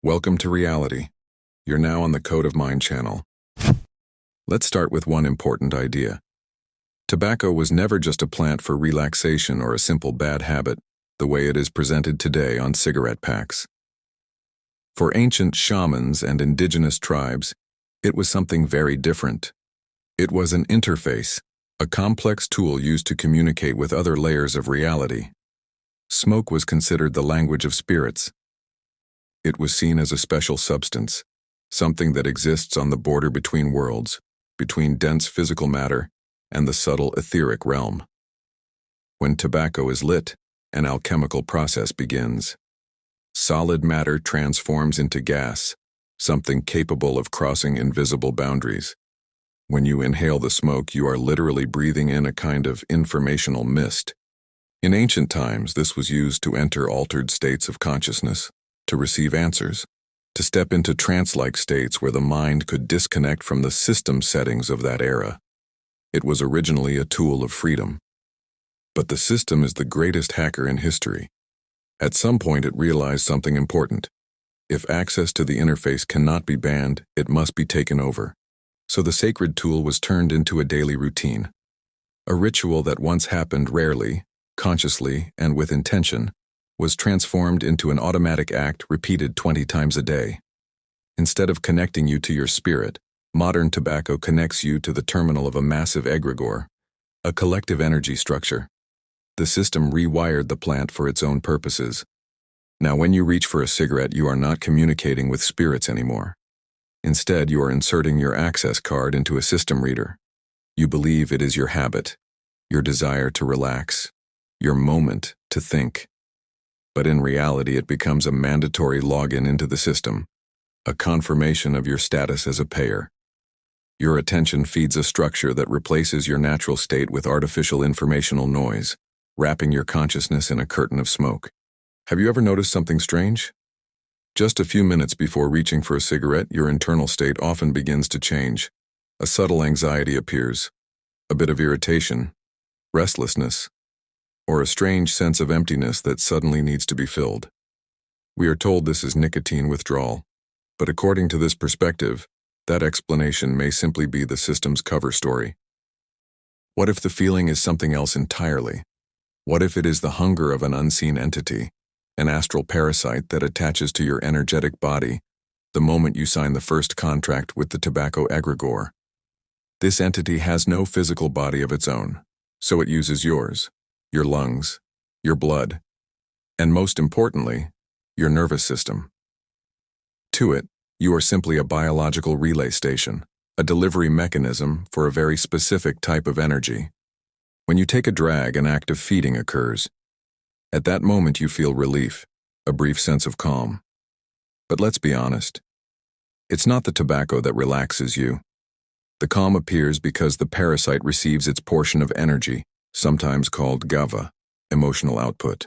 Welcome to reality. You're now on the Code of Mind channel. Let's start with one important idea. Tobacco was never just a plant for relaxation or a simple bad habit, the way it is presented today on cigarette packs. For ancient shamans and indigenous tribes, it was something very different. It was an interface, a complex tool used to communicate with other layers of reality. Smoke was considered the language of spirits. It was seen as a special substance, something that exists on the border between worlds, between dense physical matter and the subtle etheric realm. When tobacco is lit, an alchemical process begins. Solid matter transforms into gas, something capable of crossing invisible boundaries. When you inhale the smoke, you are literally breathing in a kind of informational mist. In ancient times, this was used to enter altered states of consciousness, to receive answers, to step into trance-like states where the mind could disconnect from the system settings of that era. It was originally a tool of freedom. But the system is the greatest hacker in history. At some point it realized something important. If access to the interface cannot be banned, it must be taken over. So the sacred tool was turned into a daily routine. A ritual that once happened rarely, consciously, and with intention, was transformed into an automatic act repeated 20 times a day. Instead of connecting you to your spirit, modern tobacco connects you to the terminal of a massive egregor, a collective energy structure. The system rewired the plant for its own purposes. Now when you reach for a cigarette, you are not communicating with spirits anymore. Instead, you are inserting your access card into a system reader. You believe it is your habit, your desire to relax, your moment to think. But in reality, it becomes a mandatory login into the system, a confirmation of your status as a payer. Your attention feeds a structure that replaces your natural state with artificial informational noise, wrapping your consciousness in a curtain of smoke. Have you ever noticed something strange? Just a few minutes before reaching for a cigarette, your internal state often begins to change. A subtle anxiety appears, a bit of irritation, restlessness, or a strange sense of emptiness that suddenly needs to be filled. We are told this is nicotine withdrawal, but according to this perspective, that explanation may simply be the system's cover story. What if the feeling is something else entirely? What if it is the hunger of an unseen entity, an astral parasite that attaches to your energetic body the moment you sign the first contract with the Tobacco Egregor? This entity has no physical body of its own, so it uses yours, your lungs, your blood, and most importantly, your nervous system. To it, you are simply a biological relay station, a delivery mechanism for a very specific type of energy. When you take a drag, an act of feeding occurs. At that moment you feel relief, a brief sense of calm. But let's be honest. It's not the tobacco that relaxes you. The calm appears because the parasite receives its portion of energy, sometimes called GAVA, emotional output,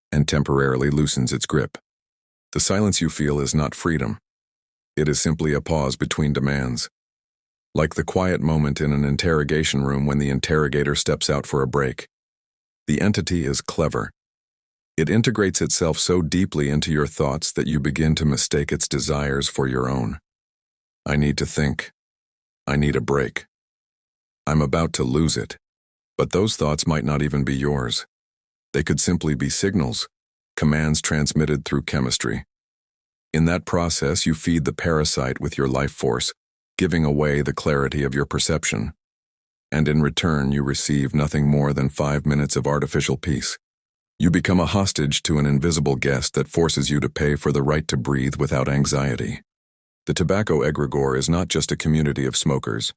and temporarily loosens its grip. The silence you feel is not freedom. It is simply a pause between demands. Like the quiet moment in an interrogation room when the interrogator steps out for a break. The entity is clever. It integrates itself so deeply into your thoughts that you begin to mistake its desires for your own. I need to think. I need a break. I'm about to lose it. But those thoughts might not even be yours. They could simply be signals, commands transmitted through chemistry. In that process, you feed the parasite with your life force, giving away the clarity of your perception. And in return, you receive nothing more than 5 minutes of artificial peace. You become a hostage to an invisible guest that forces you to pay for the right to breathe without anxiety. The Tobacco Egregor is not just a community of smokers.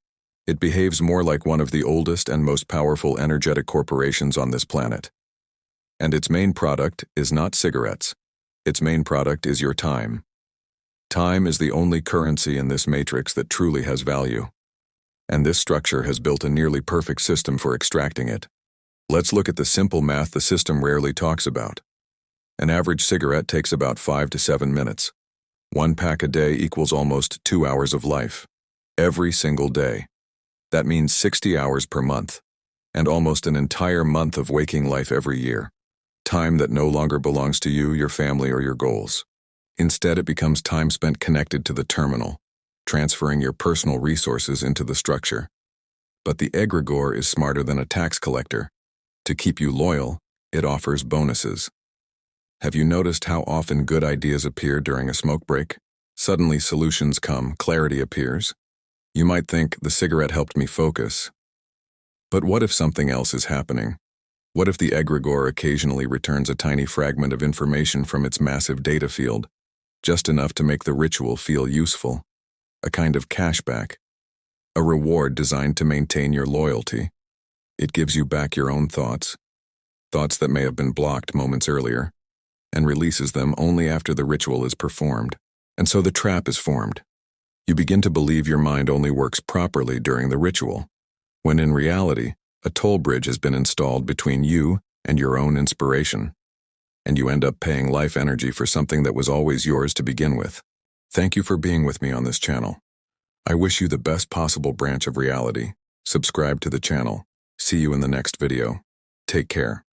It behaves more like one of the oldest and most powerful energetic corporations on this planet. And its main product is not cigarettes. Its main product is your time. Time is the only currency in this matrix that truly has value. And this structure has built a nearly perfect system for extracting it. Let's look at the simple math the system rarely talks about. An average cigarette takes about 5 to 7 minutes. 1 pack a day equals almost 2 hours of life. Every single day. That means 60 hours per month, and almost an entire month of waking life every year. Time that no longer belongs to you, your family, or your goals. Instead, it becomes time spent connected to the terminal, transferring your personal resources into the structure. But the egregor is smarter than a tax collector. To keep you loyal, it offers bonuses. Have you noticed how often good ideas appear during a smoke break? Suddenly solutions come, clarity appears. You might think, the cigarette helped me focus. But what if something else is happening? What if the egregor occasionally returns a tiny fragment of information from its massive data field, just enough to make the ritual feel useful? A kind of cashback, a reward designed to maintain your loyalty. It gives you back your own thoughts that may have been blocked moments earlier, and releases them only after the ritual is performed. And so the trap is formed. You begin to believe your mind only works properly during the ritual, when in reality, a toll bridge has been installed between you and your own inspiration, and you end up paying life energy for something that was always yours to begin with. Thank you for being with me on this channel. I wish you the best possible branch of reality. Subscribe to the channel. See you in the next video. Take care.